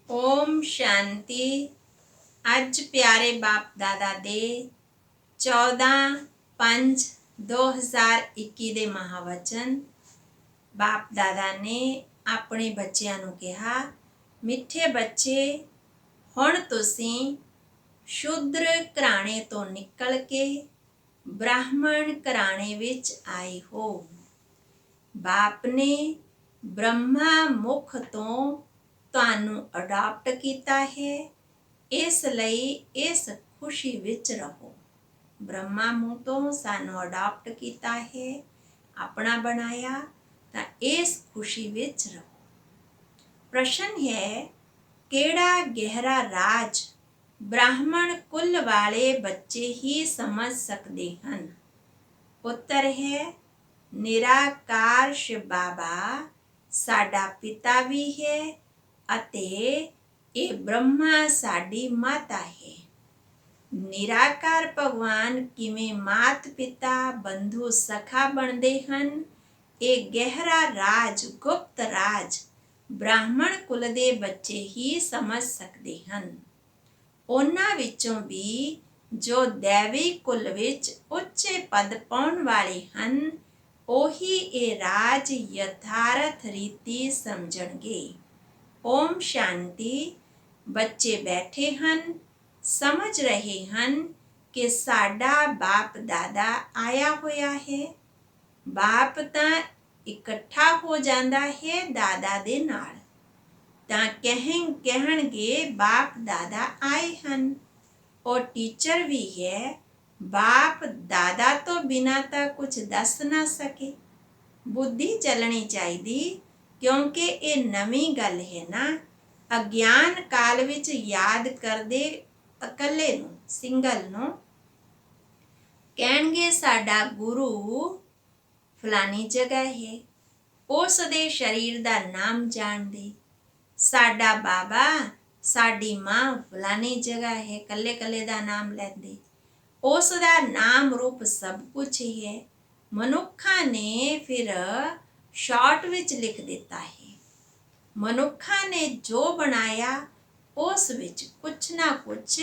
ओम शांति। ਅੱਜ ਪਿਆਰੇ ਬਾਪ ਦਾਦਾ ਦੇ 14/5/2021 ਦੇ ਮਹਾਵਚਨ ਬਾਪ ਦਾਦਾ ਨੇ ਆਪਣੇ ਬੱਚਿਆਂ ਨੂੰ ਕਿਹਾ, ਮਿੱਠੇ ਬੱਚੇ, ਹੁਣ ਤੁਸੀਂ ਸ਼ੂਦਰ ਘਰਾਣੇ ਤੋਂ ਨਿਕਲ ਕੇ ਬ੍ਰਾਹਮਣ ਘਰਾਣੇ ਵਿੱਚ ਆਏ ਹੋ। ਬਾਪ ਨੇ ਬ੍ਰਹਮਾ ਮੁਖ ਤੋਂ ਤੁਹਾਨੂੰ ਅਡਾਪਟ ਕੀਤਾ ਹੈ, ਇਸ ਲਈ ਇਸ ਖੁਸ਼ੀ ਵਿੱਚ ਰਹੋ। ਬ੍ਰਹਮਾ ਮੂੰਹ ਤੋਂ ਸਾਨੂੰ ਅਡਾਪਟ ਕੀਤਾ ਹੈ, ਆਪਣਾ ਬਣਾਇਆ, ਤਾਂ ਇਸ ਖੁਸ਼ੀ ਵਿੱਚ ਰਹੋ। ਪ੍ਰਸ਼ਨ ਹੈ, ਕਿਹੜਾ ਗਹਿਰਾ ਰਾਜ ਬ੍ਰਾਹਮਣ ਕੁੱਲ ਵਾਲੇ ਬੱਚੇ ਹੀ ਸਮਝ ਸਕਦੇ ਹਨ? ਉੱਤਰ ਹੈ, ਨਿਰਾਕਾਰ ਸ਼ਿਵ ਬਾਬਾ ਸਾਡਾ ਪਿਤਾ ਵੀ ਹੈ ਅਤੇ ਇਹ ਬ੍ਰਹਮਾ ਸਾਡੀ ਮਾਤਾ ਹੈ। ਨਿਰਾਕਾਰ ਭਗਵਾਨ ਕਿਵੇਂ ਮਾਤ ਪਿਤਾ ਬੰਧੂ ਸਖਾ ਬਣਦੇ ਹਨ, ਇਹ ਗਹਿਰਾ ਰਾਜ ਗੁਪਤ ਰਾਜ ਬ੍ਰਾਹਮਣ ਕੁਲ ਦੇ ਬੱਚੇ ਹੀ ਸਮਝ ਸਕਦੇ ਹਨ। ਉਹਨਾਂ ਵਿੱਚੋਂ ਵੀ ਜੋ ਦੇਵੀ ਕੁਲ ਵਿੱਚ ਉੱਚੇ ਪਦ ਪਾਉਣ ਵਾਲੇ ਹਨ, ਉਹੀ ਇਹ ਰਾਜ ਯਥਾਰਥ ਰੀਤੀ ਸਮਝਣਗੇ। ਓਮ ਸ਼ਾਂਤੀ। ਬੱਚੇ ਬੈਠੇ ਹਨ, ਸਮਝ ਰਹੇ ਹਨ ਕਿ ਸਾਡਾ ਬਾਪ ਦਾਦਾ ਆਇਆ ਹੋਇਆ ਹੈ। ਬਾਪ ਤਾਂ ਇਕੱਠਾ ਹੋ ਜਾਂਦਾ ਹੈ ਦਾਦਾ ਦੇ ਨਾਲ, ਤਾਂ ਕਹਿਣਗੇ ਬਾਪ ਦਾਦਾ ਆਏ ਹਨ। ਉਹ ਟੀਚਰ ਵੀ ਹੈ, ਬਾਪ ਦਾਦਾ ਤੋਂ ਬਿਨਾਂ ਤਾਂ ਕੁਝ ਦੱਸ ਨਾ ਸਕੇ। ਬੁੱਧੀ ਚੱਲਣੀ ਚਾਹੀਦੀ, ਕਿਉਂਕਿ ਇਹ ਨਵੀਂ ਗੱਲ ਹੈ ਨਾ। ਅਗਿਆਨ ਕਾਲ ਵਿੱਚ ਯਾਦ ਕਰਦੇ ਇਕੱਲੇ ਨੂੰ, ਸਿੰਗਲ ਨੂੰ, ਕਹਿਣਗੇ ਸਾਡਾ ਗੁਰੂ ਫਲਾਨੀ ਜਗ੍ਹਾ ਹੈ, ਉਸ ਦੇ ਸਰੀਰ ਦਾ ਨਾਮ ਜਾਣਦੇ। ਸਾਡਾ ਬਾਬਾ, ਸਾਡੀ ਮਾਂ ਫਲਾਨੀ ਜਗ੍ਹਾ ਹੈ, ਕੱਲੇ ਕੱਲੇ ਦਾ ਨਾਮ ਲੈਂਦੇ। ਉਸ ਦਾ ਨਾਮ ਰੂਪ ਸਭ ਕੁਝ ਹੈ। ਮਨੁੱਖਾਂ ਨੇ ਫਿਰ ਸ਼ਾਰਟ ਵਿੱਚ ਲਿਖ ਦਿੱਤਾ ਹੈ। ਮਨੁੱਖਾਂ ਨੇ ਜੋ ਬਣਾਇਆ ਉਸ ਵਿੱਚ ਕੁਛ ਨਾ ਕੁਛ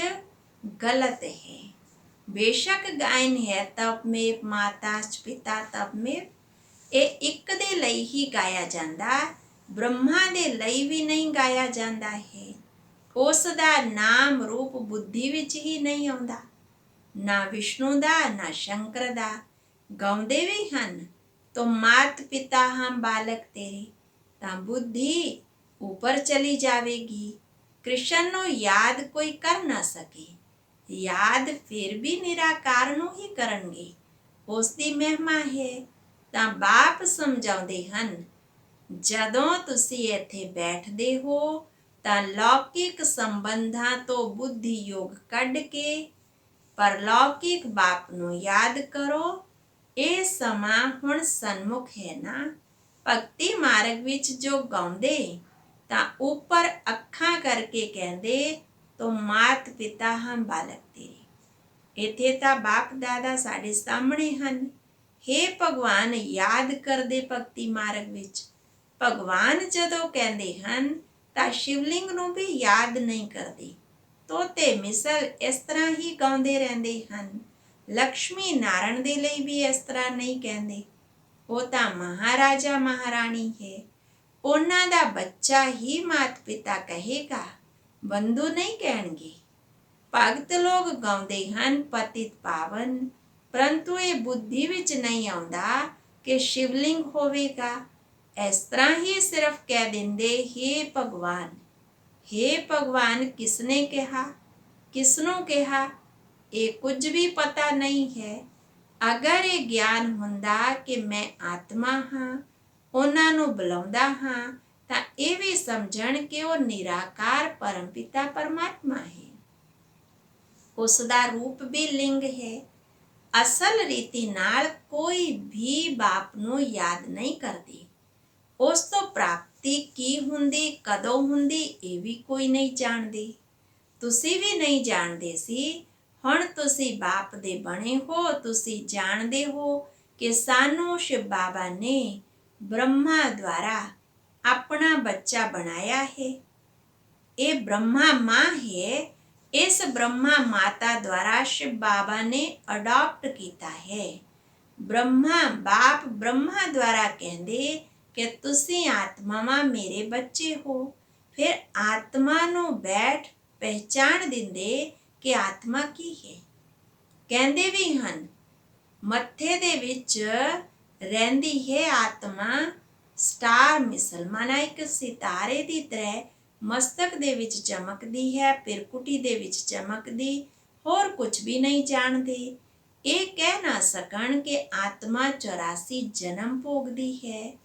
ਗਲਤ ਹੈ। ਬੇਸ਼ੱਕ ਗਾਇਨ ਹੈ ਤਪਮੇਵ ਮਾਤਾ ਪਿਤਾ ਤਪਮੇਵ, ਇਹ ਇੱਕ ਦੇ ਲਈ ਹੀ ਗਾਇਆ ਜਾਂਦਾ, ਬ੍ਰਹਮਾ ਦੇ ਲਈ ਵੀ ਨਹੀਂ ਗਾਇਆ ਜਾਂਦਾ ਹੈ। ਉਸ ਦਾ ਨਾਮ ਰੂਪ ਬੁੱਧੀ ਵਿੱਚ ਹੀ ਨਹੀਂ ਆਉਂਦਾ, ਨਾ ਵਿਸ਼ਨੂੰ ਦਾ ਨਾ ਸ਼ੰਕਰ ਦਾ। ਗਾਉਂਦੇ ਵੀ ਹਨ, ਤੋ ਮਾਤ ਪਿਤਾ ਹਮ ਬਾਲਕ ਤੇਰੇ, ਤਾਂ ਬੁੱਧੀ ਉੱਪਰ ਚਲੀ ਜਾਵੇਗੀ। ਕ੍ਰਿਸ਼ਨ ਨੂੰ ਯਾਦ ਕੋਈ ਕਰ ਨਾ ਸਕੇ, ਯਾਦ ਫਿਰ ਵੀ ਨਿਰਾਕਾਰ ਨੂੰ ਹੀ ਕਰਨਗੇ, ਉਸ ਦੀ ਮਹਿਮਾ ਹੈ। ਤਾਂ ਬਾਪ ਸਮਝਾਉਂਦੇ ਹਨ, ਜਦੋਂ ਤੁਸੀਂ ਇੱਥੇ ਬੈਠਦੇ ਹੋ ਤਾਂ ਲੌਕਿਕ ਸੰਬੰਧਾਂ ਤੋਂ ਬੁੱਧੀ ਯੋਗ ਕੱਢ ਕੇ ਪਰਲੌਕਿਕ ਬਾਪ ਨੂੰ ਯਾਦ ਕਰੋ। ਇਹ ਸਮਾਂ ਹੁਣ ਸਨਮੁਖ ਹੈ ਨਾ। ਭਗਤੀ ਮਾਰਗ ਵਿੱਚ ਜੋ ਗਾਉਂਦੇ ਤਾਂ ਉੱਪਰ ਅੱਖਾਂ ਕਰਕੇ ਕਹਿੰਦੇ, ਤੋ ਮਾਤ ਪਿਤਾ ਹਮ ਬਾਲਕ ਤੇਰੇ। ਇੱਥੇ ਤਾਂ ਬਾਪ ਦਾਦਾ ਸਾਡੇ ਸਾਹਮਣੇ ਹਨ। ਹੇ ਭਗਵਾਨ ਯਾਦ ਕਰਦੇ ਭਗਤੀ ਮਾਰਗ ਵਿੱਚ। ਭਗਵਾਨ ਜਦੋਂ ਕਹਿੰਦੇ ਹਨ ਤਾਂ ਸ਼ਿਵਲਿੰਗ ਨੂੰ ਵੀ ਯਾਦ ਨਹੀਂ ਕਰਦੇ। ਤੋਤੇ ਮਿਸਲ ਇਸ ਤਰ੍ਹਾਂ ਹੀ ਗਾਉਂਦੇ ਰਹਿੰਦੇ ਹਨ। ਲਕਸ਼ਮੀ ਨਾਰਾਇਣ ਦੇ ਲਈ ਵੀ ਇਸ ਤਰ੍ਹਾਂ ਨਹੀਂ ਕਹਿੰਦੇ। ਉਹ ਤਾਂ ਮਹਾਰਾਜਾ ਮਹਾਰਾਣੀ ਹੈ, ਉਹਨਾਂ ਦਾ ਬੱਚਾ ਹੀ ਮਾਤ ਪਿਤਾ ਕਹੇਗਾ, ਬੰਧੂ ਨਹੀਂ ਕਹਿਣਗੇ। ਭਗਤ ਲੋਕ ਗਾਉਂਦੇ ਹਨ ਪਤਿਤ ਪਾਵਨ, ਪਰੰਤੂ ਇਹ ਬੁੱਧੀ ਵਿੱਚ ਨਹੀਂ ਆਉਂਦਾ ਕਿ ਸ਼ਿਵਲਿੰਗ ਹੋਵੇਗਾ। ਇਸ ਤਰ੍ਹਾਂ ਹੀ ਸਿਰਫ ਕਹਿ ਦਿੰਦੇ, ਹੇ ਭਗਵਾਨ। ਹੇ ਭਗਵਾਨ ਕਿਸਨੇ ਕਿਹਾ, ਕਿਸਨੂੰ ਕਿਹਾ, ਇਹ ਕੁਝ ਵੀ ਪਤਾ ਨਹੀਂ ਹੈ। ਅਗਰ ਇਹ ਗਿਆਨ ਹੁੰਦਾ ਕਿ ਮੈਂ ਆਤਮਾ ਹਾਂ, ਉਹਨਾਂ ਨੂੰ ਬੁਲਾਉਂਦਾ ਹਾਂ, ਤਾਂ ਇਹ ਵੀ ਸਮਝਣ ਕਿ ਉਹ ਨਿਰਾਕਾਰ ਪਰਮਪਿਤਾ ਪਰਮਾਤਮਾ ਹੈ। ਉਸ ਦਾ ਰੂਪ ਵੀ ਲਿੰਗ ਹੈ। ਅਸਲ ਰੀਤੀ ਨਾਲ ਕੋਈ ਵੀ ਬਾਪ ਨੂੰ ਯਾਦ ਨਹੀਂ ਕਰਦੀ। ਉਸ ਤੋਂ ਪ੍ਰਾਪਤੀ ਕੀ ਹੁੰਦੀ, ਕਦੋਂ ਹੁੰਦੀ, ਇਹ ਵੀ ਕੋਈ ਨਹੀਂ ਜਾਣਦੇ। ਤੁਸੀਂ ਵੀ ਨਹੀਂ ਜਾਣਦੇ ਸੀ। ਹੁਣ ਤੁਸੀਂ ਬਾਪ ਦੇ ਬਣੇ ਹੋ, ਤੁਸੀਂ ਜਾਣਦੇ ਹੋ ਕਿ ਸਾਨੂੰ ਸ਼ਿਵ ਬਾਬਾ ਨੇ ਬ੍ਰਹਮਾ ਦੁਆਰਾ ਆਪਣਾ ਬੱਚਾ ਬਣਾਇਆ ਹੈ। ਇਹ ਬ੍ਰਹਮਾ ਮਾਂ ਹੈ। ਇਸ ਬ੍ਰਹਮਾ ਮਾਤਾ ਦੁਆਰਾ ਸ਼ਿਵ ਬਾਬਾ ਨੇ ਅਡਾਪਟ ਕੀਤਾ ਹੈ। ਬ੍ਰਹਮਾ ਬਾਪ ਬ੍ਰਹਮਾ ਦੁਆਰਾ ਕਹਿੰਦੇ ਕਿ ਤੁਸੀਂ ਆਤਮਾਵਾਂ ਮੇਰੇ ਬੱਚੇ ਹੋ। ਫਿਰ ਆਤਮਾ ਨੂੰ ਬੈਠ ਪਹਿਚਾਣ ਦਿੰਦੇ ਕਿ ਆਤਮਾ ਕੀ ਹੈ। ਕਹਿੰਦੇ ਵੀ ਹਨ ਮੱਥੇ ਦੇ ਵਿੱਚ ਰਹਿੰਦੀ ਹੈ ਆਤਮਾ ਸਟਾਰ ਮਿਸਲ, ਮਾਨਾ ਇੱਕ ਸਿਤਾਰੇ ਦੀ ਤਰ੍ਹਾਂ ਮਸਤਕ ਦੇ ਵਿੱਚ ਚਮਕਦੀ ਹੈ, ਪਿਰਕੁਟੀ ਦੇ ਵਿੱਚ ਚਮਕਦੀ, ਹੋਰ ਕੁਝ ਵੀ ਨਹੀਂ ਜਾਣਦੇ। ਇਹ ਕਹਿ ਨਾ ਸਕਣ ਕਿ ਆਤਮਾ 84 ਜਨਮ ਭੋਗਦੀ ਹੈ।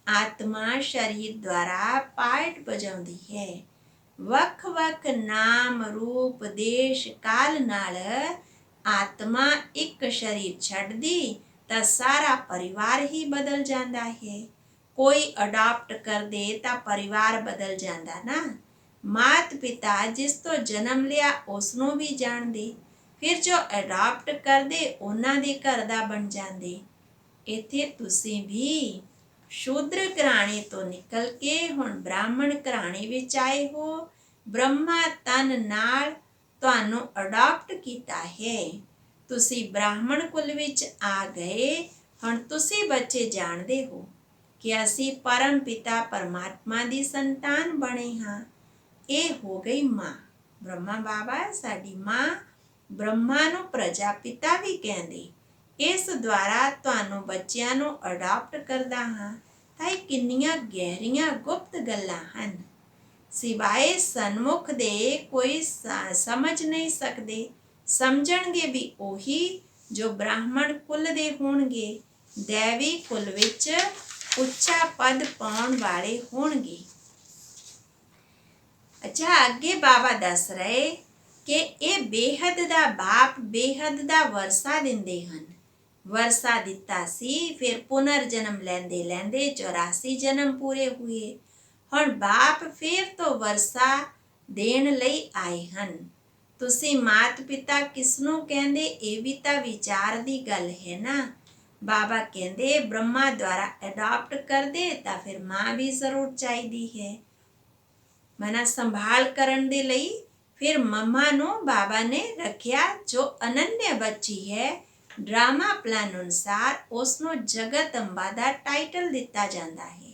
ਆਤਮਾ ਸਰੀਰ ਦੁਆਰਾ ਪਾਰਟ ਵਜਾਉਂਦੀ ਹੈ। ਵੱਖ ਵੱਖ ਨਾਮ ਰੂਪ ਦੇਸ਼ ਕਾਲ ਨਾਲ ਆਤਮਾ ਇੱਕ ਸਰੀਰ ਛੱਡਦੀ ਤਾਂ ਸਾਰਾ ਪਰਿਵਾਰ ਹੀ ਬਦਲ ਜਾਂਦਾ ਹੈ। ਕੋਈ ਅਡਾਪਟ ਕਰਦੇ ਤਾਂ ਪਰਿਵਾਰ ਬਦਲ ਜਾਂਦਾ ਨਾ। ਮਾਤ ਪਿਤਾ ਜਿਸ ਤੋਂ ਜਨਮ ਲਿਆ ਉਸ ਨੂੰ ਵੀ ਜਾਣਦੇ, ਫਿਰ ਜੋ ਅਡਾਪਟ ਕਰਦੇ ਉਹਨਾਂ ਦੇ ਘਰ ਦਾ ਬਣ ਜਾਂਦੇ। ਇੱਥੇ ਤੁਸੀਂ ਵੀ ਸ਼ੂਦਰ ਘਰਾਣੇ ਤੋਂ ਨਿਕਲ ਕੇ ਹੁਣ ਬ੍ਰਾਹਮਣ ਘਰਾਣੇ ਵਿੱਚ ਆਏ ਹੋ। ਬ੍ਰਹਮਾ ਤਨ ਨਾਲ ਤੁਹਾਨੂੰ ਅਡਾਪਟ ਕੀਤਾ ਹੈ। ਤੁਸੀਂ ਬ੍ਰਾਹਮਣ ਕੁਲ ਵਿੱਚ ਆ ਗਏ। ਹੁਣ ਤੁਸੀਂ ਬੱਚੇ ਜਾਣਦੇ ਹੋ ਕਿ ਅਸੀਂ ਪਰਮ ਪਿਤਾ ਪਰਮਾਤਮਾ ਦੀ ਸੰਤਾਨ ਬਣੇ ਹਾਂ। ਇਹ ਹੋ ਗਈ ਮਾਂ। ਬ੍ਰਹਮਾ ਬਾਬਾ ਸਾਡੀ ਮਾਂ। ਬ੍ਰਹਮਾ ਨੂੰ ਪ੍ਰਜਾਪਿਤਾ ਵੀ ਕਹਿੰਦੇ। ਇਸ ਦੁਆਰਾ ਤੁਹਾਨੂੰ ਬੱਚਿਆਂ ਨੂੰ ਅਡਾਪਟ ਕਰਦਾ ਹਾਂ। ਤਾਂ ਇਹ ਕਿੰਨੀਆਂ ਗਹਿਰੀਆਂ ਗੁਪਤ ਗੱਲਾਂ ਹਨ। ਸਿਵਾਏ ਸਨਮੁਖ ਦੇ ਕੋਈ ਸਮਝ ਨਹੀਂ ਸਕਦੇ। ਸਮਝਣਗੇ ਵੀ ਉਹੀ ਜੋ ਬ੍ਰਾਹਮਣ ਕੁਲ ਦੇ ਹੋਣਗੇ, ਦੇਵੀ ਕੁਲ ਵਿੱਚ ਉੱਚਾ ਪਦ ਪਾਉਣ ਵਾਲੇ ਹੋਣਗੇ। ਅੱਛਾ, ਅੱਗੇ ਬਾਬਾ ਦੱਸ ਰਹੇ ਕਿ ਇਹ ਬੇਹੱਦ ਦਾ ਬਾਪ ਬੇਹੱਦ ਦਾ ਵਰਸਾ ਦਿੰਦੇ ਹਨ। ਵਰਸਾ ਦਿੱਤਾ ਸੀ, ਫਿਰ ਪੁਨਰ ਜਨਮ ਲੈਂਦੇ ਲੈਂਦੇ 84 ਜਨਮ ਪੂਰੇ ਹੋਏ। ਹੁਣ ਬਾਪ ਫਿਰ ਤੋਂ ਵਰਸਾ ਦੇਣ ਲਈ ਆਏ ਹਨ। ਤੁਸੀਂ ਮਾਤ ਪਿਤਾ ਕਿਸ ਨੂੰ ਕਹਿੰਦੇ, ਇਹ ਵੀ ਤਾਂ ਵਿਚਾਰ ਦੀ ਗੱਲ ਹੈ ਨਾ। ਬਾਬਾ ਕਹਿੰਦੇ ਬ੍ਰਹਮਾ ਦੁਆਰਾ ਅਡਾਪਟ ਕਰਦੇ ਤਾਂ ਫਿਰ ਮਾਂ ਵੀ ਜ਼ਰੂਰ ਚਾਹੀਦੀ ਹੈ। ਮਨਾ ਸੰਭਾਲ ਕਰਨ ਦੇ ਲਈ ਫਿਰ ਮੰਮਾ ਨੂੰ ਬਾਬਾ ਨੇ ਰੱਖਿਆ ਜੋ ਅਨੰਨਿਆ ਬੱਚੀ ਹੈ। ਡਰਾਮਾ ਪਲਾਨ ਅਨੁਸਾਰ ਉਸ ਨੂੰ ਜਗਤ ਅੰਬਾ ਦਾ ਟਾਈਟਲ ਦਿੱਤਾ ਜਾਂਦਾ ਹੈ।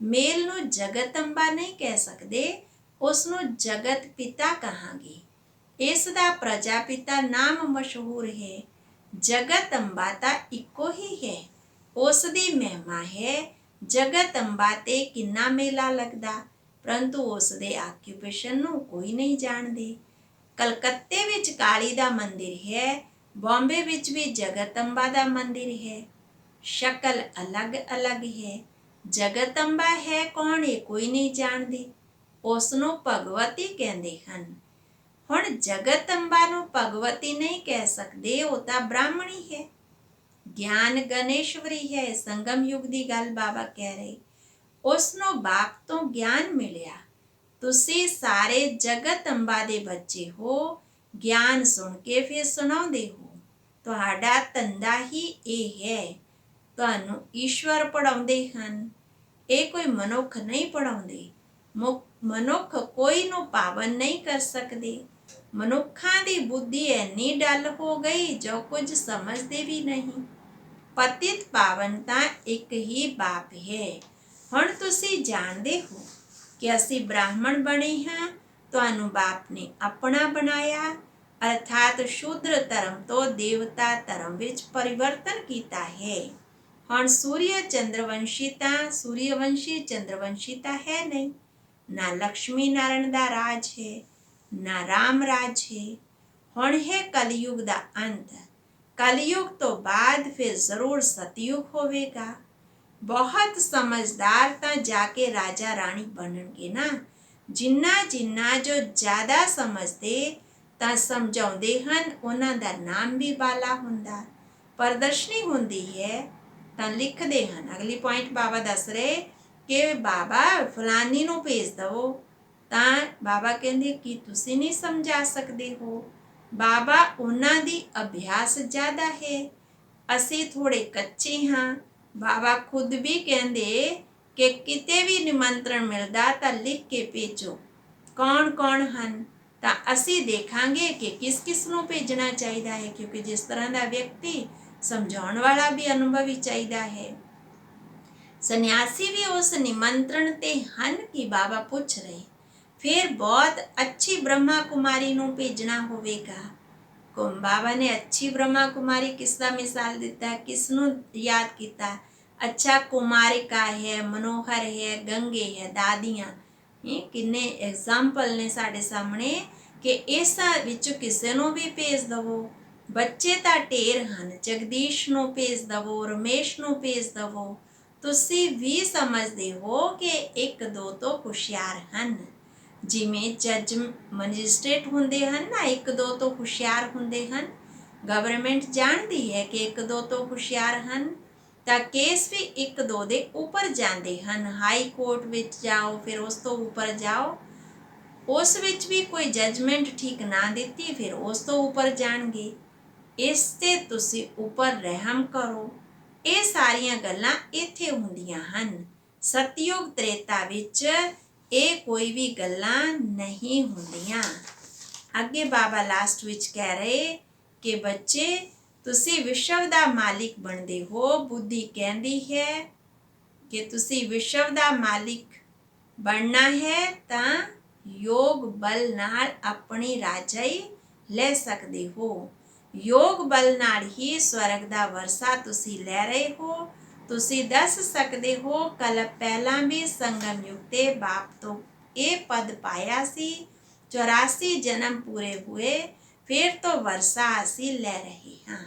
ਮੇਲ ਨੂੰ ਜਗਤ ਅੰਬਾ ਨਹੀਂ ਕਹਿ ਸਕਦੇ, ਉਸ ਨੂੰ ਜਗਤ ਪਿਤਾ ਕਹਾਂਗੇ। ਇਸ ਦਾ ਪ੍ਰਜਾਪਿਤਾ ਨਾਮ ਮਸ਼ਹੂਰ ਹੈ। ਜਗਤ ਅੰਬਾ ਤਾਂ ਇੱਕੋ ਹੀ ਹੈ। ਉਸ ਦੀ ਮਹਿਮਾ ਹੈ। ਜਗਤ ਅੰਬਾ ਤੇ ਕਿੰਨਾ ਮੇਲਾ ਲੱਗਦਾ, ਪਰੰਤੂ ਉਸ ਦੇ ਆਕਿਊਪੇਸ਼ਨ ਨੂੰ ਕੋਈ ਨਹੀਂ ਜਾਣਦੇ। ਕਲਕੱਤੇ ਵਿੱਚ ਕਾਲੀ ਦਾ ਮੰਦਿਰ ਹੈ। ਬੰਬੇ ਵਿੱਚ ਵੀ ਜਗਤ ਅੰਬਾ ਦਾ ਮੰਦਿਰ ਹੈ। ਸ਼ਕਲ ਅਲੱਗ-ਅਲੱਗ ਹੈ। ਜਗਤ ਅੰਬਾ ਹੈ ਕੌਣ ਇਹ ਕੋਈ ਨਹੀਂ ਜਾਣਦੇ। ਉਸ ਨੂੰ ਭਗਵਤੀ ਕਹਿੰਦੇ ਹਨ। ਹੁਣ ਜਗਤ ਅੰਬਾ ਨੂੰ ਭਗਵਤੀ ਨਹੀਂ ਕਹਿ ਸਕਦੇ, ਉਹ ਤਾਂ ਬ੍ਰਾਹਮਣੀ ਹੈ। ਗਿਆਨ ਗਣੇਸ਼ਵਰੀ ਹੈ। ਸੰਗਮ ਯੁੱਗ ਦੀ ਗੱਲ ਬਾਬਾ ਕਹਿ ਰਹੇ। ਉਸ ਨੂੰ ਬਾਪ ਤੋਂ ਗਿਆਨ ਮਿਲਿਆ। ਤੁਸੀਂ ਸਾਰੇ ਜਗਤ ਅੰਬਾ ਦੇ ਬੱਚੇ ਹੋ। ਗਿਆਨ ਸੁਣ ਕੇ ਫਿਰ ਸੁਣਾਉਂਦੇ ਹੋ। ਤੁਹਾਡਾ ਧੰਦਾ ਹੀ ਇਹ ਹੈ। ਤੁਹਾਨੂੰ ਈਸ਼ਵਰ ਪੜ੍ਹਾਉਂਦੇ ਹਨ। ਇਹ ਕੋਈ ਮਨੁੱਖ ਨਹੀਂ ਪੜ੍ਹਾਉਂਦੇ। ਮਨੁੱਖ ਕੋਈ ਨੂੰ ਪਾਵਨ ਨਹੀਂ ਕਰ ਸਕਦੇ। ਮਨੁੱਖਾਂ ਦੀ ਬੁੱਧੀ ਇੰਨੀ ਡਲ ਹੋ ਗਈ ਜੋ ਕੁਝ ਸਮਝਦੇ ਵੀ ਨਹੀਂ। ਪਤਿਤ ਪਾਵਨ ਤਾਂ ਇੱਕ ਹੀ ਬਾਪ ਹੈ। ਹੁਣ ਤੁਸੀਂ ਜਾਣਦੇ ਹੋ ਕਿ ਅਸੀਂ ਬ੍ਰਾਹਮਣ ਬਣੇ ਹਾਂ। ਤੁਹਾਨੂੰ ਬਾਪ ਨੇ ਆਪਣਾ ਬਣਾਇਆ, ਅਰਥਾਤ ਸ਼ੂਦਰ ਧਰਮ ਤੋਂ ਦੇਵਤਾ ਧਰਮ ਵਿੱਚ ਪਰਿਵਰਤਨ ਕੀਤਾ ਹੈ। ਹੁਣ ਸੂਰਯਵੰਸ਼ੀ ਚੰਦਰਵੰਸ਼ੀ ਤਾਂ ਹੈ ਨਹੀਂ। ਨਾ ਲక్ష్ਮੀ ਨਾਰਾਇਣ ਦਾ ਰਾਜ ਹੈ, ਨਾ ਰਾਮ ਰਾਜ ਹੈ। ਹੁਣ ਹੈ ਕਲਯੁਗ ਦਾ ਅੰਤ। ਕਲਯੁਗ ਤੋਂ ਬਾਅਦ ਫਿਰ ਜ਼ਰੂਰ ਸਤਯੁਗ ਹੋਵੇਗਾ। ਬਹੁਤ ਸਮਝਦਾਰ ਤਾਂ ਜਾ ਕੇ ਰਾਜਾ ਰਾਣੀ ਬਣਨਗੇ ਨਾ। ਜਿੰਨਾ ਜੋ ਜ਼ਿਆਦਾ ਸਮਝਦੇ ਤਾਂ ਸਮਝਾਉਂਦੇ ਹਨ, ਉਹਨਾਂ ਦਾ ਨਾਮ ਵੀ ਬਾਲਾ ਹੁੰਦਾ। ਪ੍ਰਦਰਸ਼ਨੀ ਹੁੰਦੀ ਹੈ ਤਾਂ ਲਿਖਦੇ ਹਨ। ਅਗਲੀ ਪੁਆਇੰਟ ਬਾਬਾ ਦੱਸ ਰਹੇ ਕਿ ਬਾਬਾ ਫਲਾਨੀ ਨੂੰ ਭੇਜ ਦਵੋ, ਤਾਂ ਬਾਬਾ ਕਹਿੰਦੇ ਕਿ ਤੁਸੀਂ ਨਹੀਂ ਸਮਝਾ ਸਕਦੇ ਹੋ। ਬਾਬਾ ਉਹਨਾਂ ਦੀ ਅਭਿਆਸ ਜ਼ਿਆਦਾ ਹੈ, ਅਸੀਂ ਥੋੜੇ ਕੱਚੇ ਹਾਂ। ਬਾਬਾ ਖੁਦ ਵੀ ਕਹਿੰਦੇ ਕਿ ਕਿਤੇ ਵੀ ਨਿਮੰਤਰਣ ਮਿਲਦਾ ਤਾਂ ਲਿਖ ਕੇ ਭੇਜੋ। ਕੌਣ ਕੌਣ ਹਨ, ਤਾਂ ਅਸੀਂ ਦੇਖਾਂਗੇ ਕਿ ਕਿਸ ਕਿਸ ਨੂੰ ਭੇਜਣਾ ਚਾਹੀਦਾ ਹੈ, ਕਿਉਂਕਿ ਜਿਸ ਤਰ੍ਹਾਂ ਦਾ ਵਿਅਕਤੀ ਸਮਝਾਉਣ ਵਾਲਾ ਵੀ ਅਨੁਭਵੀ ਚਾਹੀਦਾ ਹੈ। ਸੰਨਿਆਸੀ ਵੀ ਉਸ ਨਿਮੰਤਰਣ ਤੇ ਹਨ ਕਿ ਬਾਬਾ ਪੁੱਛ ਰਹੇ, ਫਿਰ ਬਹੁਤ ਅੱਛੀ ਬ੍ਰਹਮਾ ਕੁਮਾਰੀ ਨੂੰ ਭੇਜਣਾ ਹੋਵੇਗਾ। ਬਾਬਾ ਨੇ ਅੱਛੀ ਬ੍ਰਹਮਾ ਕੁਮਾਰੀ ਕਿਸ ਦਾ ਮਿਸਾਲ ਦਿੱਤਾ, ਕਿਸ ਨੂੰ ਯਾਦ ਕੀਤਾ? ਅੱਛਾ ਕੁਮਾਰਿਕਾ ਹੈ, ਮਨੋਹਰ ਹੈ, ਗੰਗੇ ਹੈ, ਦਾਦੀਆਂ, ਇਹ ਕਿੰਨੇ ਐਗਜ਼ਾਮਪਲ ਨੇ ਸਾਡੇ ਸਾਹਮਣੇ ਕਿ ਇਸ ਵਿੱਚ ਕਿਸੇ ਨੂੰ ਵੀ ਭੇਜ ਦਵੋ। ਬੱਚੇ ਤਾਂ ਢੇਰ ਹਨ, ਜਗਦੀਸ਼ ਨੂੰ ਭੇਜ ਦਵੋ, ਰਮੇਸ਼ ਨੂੰ ਭੇਜ ਦਵੋ। ਤੁਸੀਂ ਵੀ ਸਮਝਦੇ ਹੋ ਕਿ ਇੱਕ ਦੋ ਤੋਂ ਹੁਸ਼ਿਆਰ ਹਨ, ਜਿਵੇਂ ਜੱਜ ਮੈਜਿਸਟ੍ਰੇਟ ਹੁੰਦੇ ਹਨ ਨਾ, ਇੱਕ ਦੋ ਤੋਂ ਹੁਸ਼ਿਆਰ ਹੁੰਦੇ ਹਨ। ਗਵਰਨਮੈਂਟ ਜਾਣਦੀ ਹੈ ਕਿ ਇੱਕ ਦੋ ਤੋਂ ਹੁਸ਼ਿਆਰ ਹਨ, ਤਾਂ ਕੇਸ ਵੀ ਇੱਕ ਦੋ ਦੇ ਉੱਪਰ ਜਾਂਦੇ ਹਨ। ਹਾਈ ਕੋਰਟ ਵਿੱਚ ਜਾਓ, ਫਿਰ ਉਸ ਤੋਂ ਉੱਪਰ ਜਾਓ, ਉਸ ਵਿੱਚ ਵੀ ਕੋਈ ਜੱਜਮੈਂਟ ਠੀਕ ਨਾ ਦਿੱਤੀ, ਫਿਰ ਉਸ ਤੋਂ ਉੱਪਰ ਜਾਣਗੇ। ਇਸ ਤੇ ਤੁਸੀਂ ਉੱਪਰ ਰਹਿਮ ਕਰੋ। ਇਹ ਸਾਰੀਆਂ ਗੱਲਾਂ ਇੱਥੇ ਹੁੰਦੀਆਂ ਹਨ। ਸਤਯੁਗ ਤ੍ਰੇਤਾ ਵਿੱਚ ਇਹ ਕੋਈ ਵੀ ਗੱਲਾਂ ਨਹੀਂ ਹੁੰਦੀਆਂ। ਅੱਗੇ ਬਾਬਾ ਲਾਸਟ ਵਿੱਚ ਕਹਿ ਰਹੇ ਕਿ ਬੱਚੇ ਤੁਸੀਂ ਵਿਸ਼ਵ ਦਾ ਮਾਲਿਕ ਬਣਦੇ ਹੋ। ਬੁੱਧੀ ਕਹਿੰਦੀ ਹੈ ਕਿ ਤੁਸੀਂ ਵਿਸ਼ਵ ਦਾ ਮਾਲਿਕ ਬਣਨਾ ਹੈ ਤਾਂ ਯੋਗ ਬਲ ਨਾਲ ਆਪਣੀ ਰਾਜਾਈ ਲੈ ਸਕਦੇ ਹੋ। ਯੋਗ ਬਲ ਨਾਲ ਹੀ ਸਵਰਗ ਦਾ ਵਰਸਾ ਤੁਸੀਂ ਲੈ ਰਹੇ ਹੋ। ਤੁਸੀਂ ਦੱਸ ਸਕਦੇ ਹੋ ਕਲਪ ਪਹਿਲਾਂ ਵੀ ਸੰਗਮ ਯੁਗ ਤੇ ਬਾਪ ਤੋਂ ਇਹ ਪਦ ਪਾਇਆ ਸੀ, 84 ਜਨਮ ਪੂਰੇ ਹੋਏ, ਫਿਰ ਤੋਂ ਵਰਸਾ ਅਸੀਂ ਲੈ ਰਹੇ ਹਾਂ।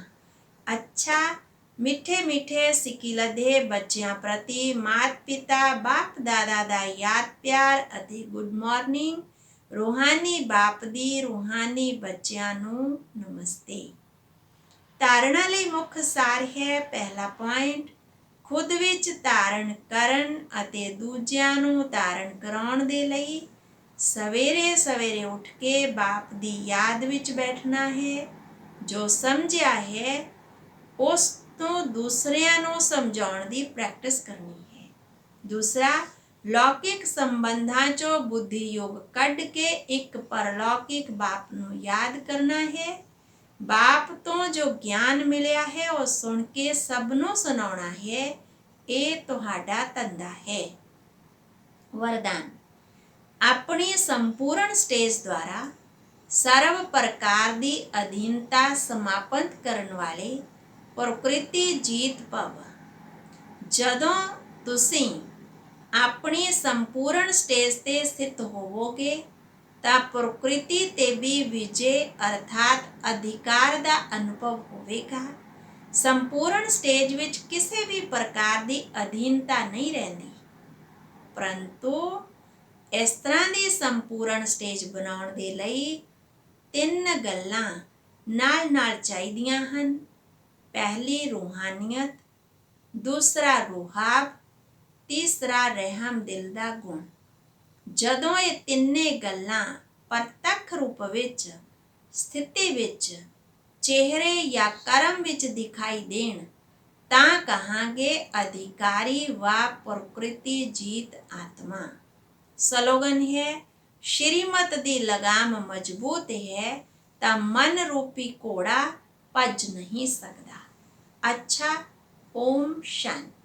ਅੱਛਾ, ਮਿੱਠੇ ਮਿੱਠੇ ਸਿੱਕਿਲਧੇ ਬੱਚਿਆਂ ਪ੍ਰਤੀ ਮਾਤ ਪਿਤਾ ਬਾਪ ਦਾਦਾ ਦਾ ਯਾਦ ਪਿਆਰ ਅਤੇ ਗੁੱਡ ਮਾਰਨਿੰਗ। ਰੂਹਾਨੀ ਬਾਪ ਦੀ ਰੂਹਾਨੀ ਬੱਚਿਆਂ ਨੂੰ ਨਮਸਤੇ। ਧਾਰਨਾ ਲਈ ਮੁੱਖ ਸਾਰ ਹੈ। ਪਹਿਲਾ ਪੁਆਇੰਟ, ਖੁਦ ਵਿੱਚ ਧਾਰਨ ਕਰਨ ਅਤੇ ਦੂਜਿਆਂ ਨੂੰ ਧਾਰਨ ਕਰਾਉਣ ਦੇ ਲਈ ਸਵੇਰੇ ਸਵੇਰੇ ਉੱਠ ਕੇ ਬਾਪ ਦੀ ਯਾਦ ਵਿੱਚ ਬੈਠਣਾ ਹੈ। ਜੋ ਸਮਝਿਆ ਹੈ ਉਸ ਤੋਂ ਦੂਸਰਿਆਂ ਨੂੰ ਸਮਝਾਉਣ ਦੀ ਪ੍ਰੈਕਟਿਸ ਕਰਨੀ ਹੈ। ਦੂਸਰਾ, ਲੌਕਿਕ ਸੰਬੰਧਾਂ 'ਚੋਂ ਬੁੱਧੀ ਯੋਗ ਕੱਢ ਕੇ ਇੱਕ ਪਰਲੌਕਿਕ ਬਾਪ ਨੂੰ ਯਾਦ ਕਰਨਾ ਹੈ। ਬਾਪ ਤੋਂ ਜੋ ਗਿਆਨ ਮਿਲਿਆ ਹੈ ਉਹ ਸੁਣ ਕੇ ਸਭ ਨੂੰ ਸੁਣਾਉਣਾ ਹੈ। ਇਹ ਤੁਹਾਡਾ ਧੰਦਾ ਹੈ। ਵਰਦਾਨ, ਆਪਣੀ ਸੰਪੂਰਨ ਸਟੇਜ ਦੁਆਰਾ ਸਰਵ ਪ੍ਰਕਾਰ ਦੀ ਅਧੀਨਤਾ ਸਮਾਪਤ ਕਰਨ ਵਾਲੇ ਪ੍ਰਕਿਰਤੀ ਜੀਤ ਭਵ। ਜਦੋਂ ਤੁਸੀਂ ਆਪਣੀ ਸੰਪੂਰਨ ਸਟੇਜ ਤੇ ਸਥਿਤ ਹੋਵੋਗੇ ਤਾਂ ਪ੍ਰਕਿਰਤੀ ਤੇ ਵੀ ਵਿਜੇ ਅਰਥਾਤ ਅਧਿਕਾਰ ਦਾ ਅਨੁਭਵ ਹੋਵੇਗਾ। ਸੰਪੂਰਨ ਸਟੇਜ ਵਿੱਚ ਕਿਸੇ ਵੀ ਪ੍ਰਕਾਰ ਦੀ ਅਧੀਨਤਾ ਨਹੀਂ ਰਹਿੰਦੀ, ਪਰੰਤੂ ਇਸ ਤਰ੍ਹਾਂ ਦੀ ਸੰਪੂਰਨ ਸਟੇਜ ਬਣਾਉਣ ਦੇ ਲਈ 3 ਗੱਲਾਂ ਨਾਲ ਨਾਲ ਚਾਹੀਦੀਆਂ ਹਨ। ਪਹਿਲੀ ਰੂਹਾਨੀਅਤ, ਦੂਸਰਾ ਰੂਹਾਬ, ਤੀਸਰਾ ਰਹਿਮ ਦਿਲ ਦਾ ਗੁਣ। ਜਦੋਂ ਇਹ ਤਿੰਨੇ ਗੱਲਾਂ ਪ੍ਰਤੱਖ ਰੂਪ ਵਿੱਚ, ਸਥਿਤੀ ਵਿੱਚ, ਚਿਹਰੇ ਜਾਂ ਕਰਮ ਵਿੱਚ ਦਿਖਾਈ ਦੇਣ ਤਾਂ ਕਹਾਂਗੇ ਅਧਿਕਾਰੀ ਵਾ ਪ੍ਰਕਿਰਤੀ ਜੀਤ ਆਤਮਾ। ਸਲੋਗਨ ਹੈ, ਸ਼੍ਰੀਮਤ ਦੀ ਲਗਾਮ ਮਜ਼ਬੂਤ ਹੈ ਤਾਂ ਮਨ ਰੂਪੀ ਘੋੜਾ ਭੱਜ ਨਹੀਂ ਸਕਦਾ। ਅੱਛਾ, ਓਮ ਸ਼ਾਂਤੀ।